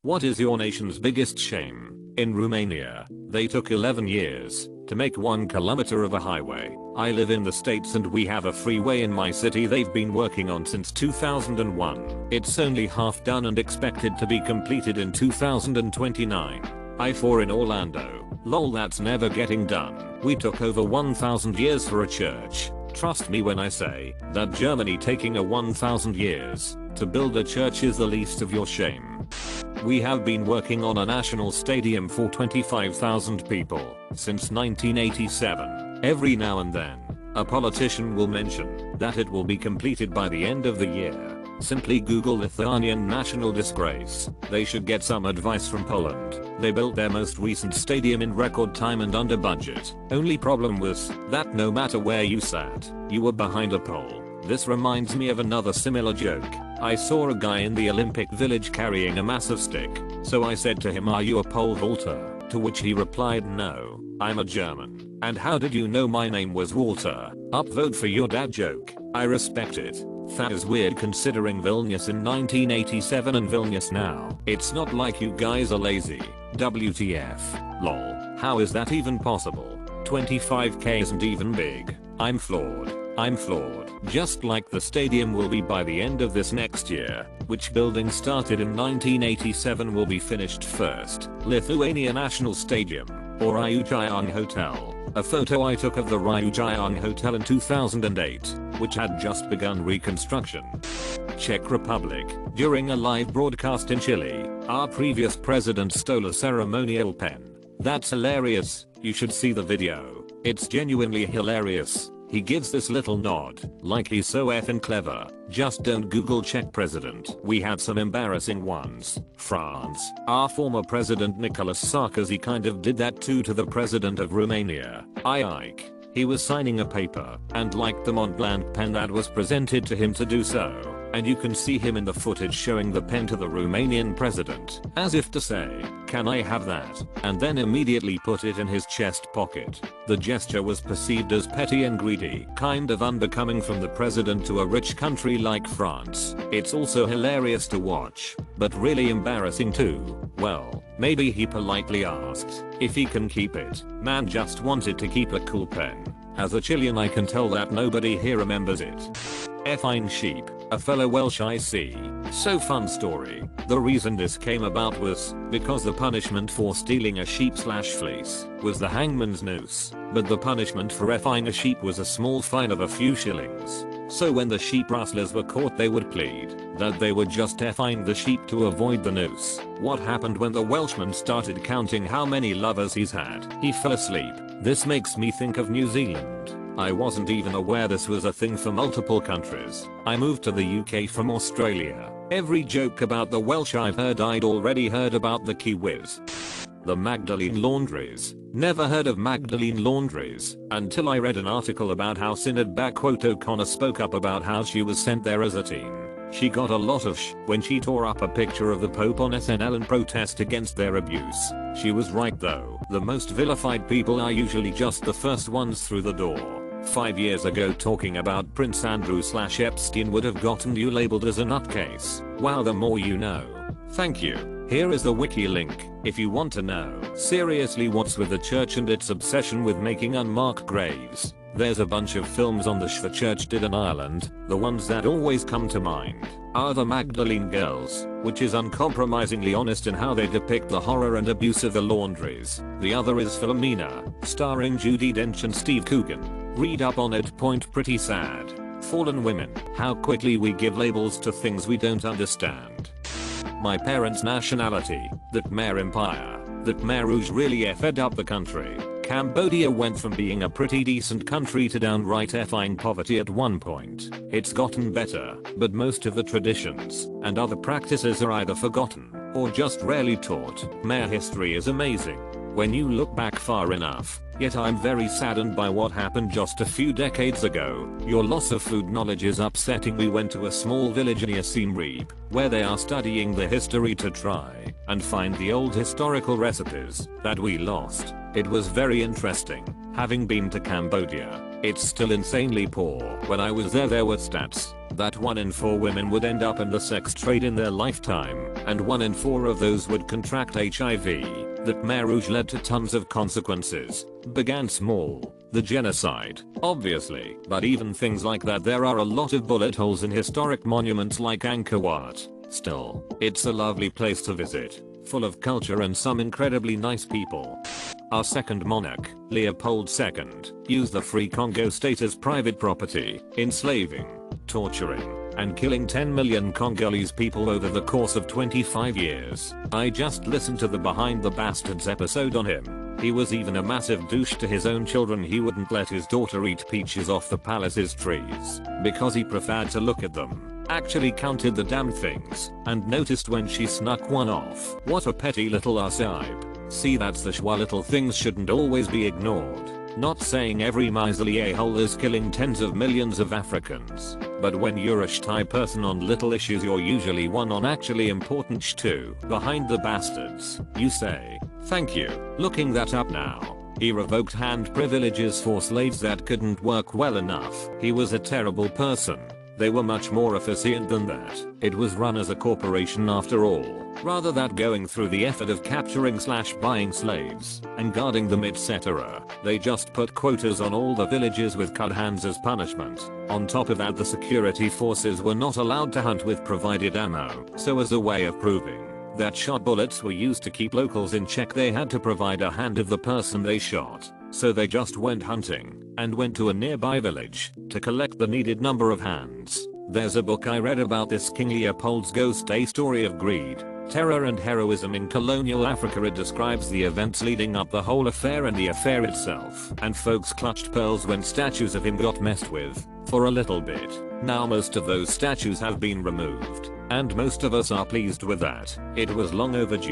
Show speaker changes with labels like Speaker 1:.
Speaker 1: What is your nation's biggest shame? In Romania, they took 11 years to make 1 kilometer of a highway. I live in the States and we have a freeway in my city they've been working on since 2001. It's only half done and expected to be completed in 2029. I-4 in Orlando. Lol, that's never getting done. We took over 1,000 years for a church. Trust me when I say that Germany taking a 1,000 years to build a church is the least of your shame. We have been working on a national stadium for 25,000 people since 1987. Every now and then, a politician will mention that it will be completed by the end of the year. Simply Google Lithuanian national disgrace. They should get some advice from Poland. They built their most recent stadium in record time and under budget. Only problem was that no matter where you sat, you were behind a pole. This reminds me of another similar joke. I saw a guy in the Olympic Village carrying a massive stick. So I said to him, "Are you a pole vaulter?" To which he replied, "No, I'm a German." "And how did you know my name was Walter?" Upvote for your dad joke. I respect it. That is weird considering Vilnius in 1987 and Vilnius now. It's not like you guys are lazy. WTF. Lol. How is that even possible? 25k isn't even big. I'm floored. Just like the stadium will be by the end of this next year. Which building started in 1987 will be finished first? Lithuania National Stadium or Ryujayong Hotel? A photo I took of the Ryujayong Hotel in 2008, which had just begun reconstruction. Czech Republic. During a live broadcast in Chile, our previous president stole a ceremonial pen. That's hilarious. You should see the video. It's genuinely hilarious. He gives this little nod, like he's so effing clever. Just don't Google Czech president. We had some embarrassing ones. France. Our former president Nicolas Sarkozy kind of did that too to the president of Romania. Ike. He was signing a paper and liked the Mont Blanc pen that was presented to him to do so. And you can see him in the footage showing the pen to the Romanian president, as if to say, "Can I have that?" and then immediately put it in his chest pocket. The gesture was perceived as petty and greedy, kind of unbecoming from the president to a rich country like France. It's also hilarious to watch, but really embarrassing too. Well, maybe he politely asked if he can keep it. Man just wanted to keep a cool pen. As a Chilean I can tell that nobody here remembers it. Effing sheep, a fellow Welsh I see. So fun story. The reason this came about was because the punishment for stealing a sheep/fleece was the hangman's noose, but the punishment for effing a sheep was a small fine of a few shillings. So when the sheep rustlers were caught they would plead that they were just effing the sheep to avoid the noose. What happened when the Welshman started counting how many lovers he's had? He fell asleep. This makes me think of New Zealand. I wasn't even aware this was a thing for multiple countries. I moved to the UK from Australia. Every joke about the Welsh I've heard I'd already heard about the Kiwis. The Magdalene Laundries. Never heard of Magdalene Laundries until I read an article about how Synod O'Connor spoke up about how she was sent there as a teen. She got a lot of when she tore up a picture of the Pope on SNL in protest against their abuse. She was right though. The most vilified people are usually just the first ones through the door. 5 years ago talking about Prince Andrew/Epstein would have gotten you labeled as a nutcase. Wow, the more you know. Thank you. Here is the wiki link if you want to know. Seriously, what's with the church and its obsession with making unmarked graves? There's a bunch of films on the church did in Ireland. The ones that always come to mind are the Magdalene Girls, which is uncompromisingly honest in how they depict the horror and abuse of the laundries. The other is Philomena, starring Judi Dench and Steve Coogan. Read up on it. Pretty sad. Fallen women. How quickly we give labels to things we don't understand. My parents' nationality. The Khmer Empire. The Khmer Rouge really effed up the country. Cambodia went from being a pretty decent country to downright effing poverty at one point. It's gotten better, but most of the traditions and other practices are either forgotten or just rarely taught. Khmer history is amazing when you look back far enough. Yet I'm very saddened by what happened just a few decades ago. Your loss of food knowledge is upsetting. We went to a small village near Siem Reap where they are studying the history to try and find the old historical recipes that we lost. It was very interesting. Having been to Cambodia, it's still insanely poor. When I was there were stats that 1 in 4 women would end up in the sex trade in their lifetime. and 1 in 4 of those would contract HIV. That Khmer Rouge led to tons of consequences. Began small, the genocide, obviously, but even things like that, there are a lot of bullet holes in historic monuments like Angkor Wat. Still, it's a lovely place to visit, full of culture and some incredibly nice people. Our second monarch, Leopold II, used the Free Congo state as private property, enslaving, torturing, and killing 10 million Congolese people over the course of 25 years. I just listened to the Behind the Bastards episode on him. He was even a massive douche to his own children. He wouldn't let his daughter eat peaches off the palace's trees because he preferred to look at them, actually counted the damn things, and noticed when she snuck one off. What a petty little arseib. See, that's the schwa. Little things shouldn't always be ignored. Not saying every miserly a-hole is killing tens of millions of Africans, but when you're a shy person on little issues, you're usually one on actually important sh too. Behind the Bastards, you say, thank you. Looking that up now. He revoked hand privileges for slaves that couldn't work well enough. He was a terrible person. They were much more efficient than that. It was run as a corporation after all, rather than going through the effort of capturing/buying slaves and guarding them, etc. They just put quotas on all the villages with cut hands as punishment. On top of that, the security forces were not allowed to hunt with provided ammo, so as a way of proving that shot bullets were used to keep locals in check, they had to provide a hand of the person they shot. So they just went hunting and went to a nearby village to collect the needed number of hands. There's a book I read about this, King Leopold's Ghost, a story of greed, terror and heroism in colonial Africa. It describes the events leading up the whole affair and the affair itself. And folks clutched pearls when statues of him got messed with for a little bit. Now most of those statues have been removed, and most of us are pleased with that. It was long overdue.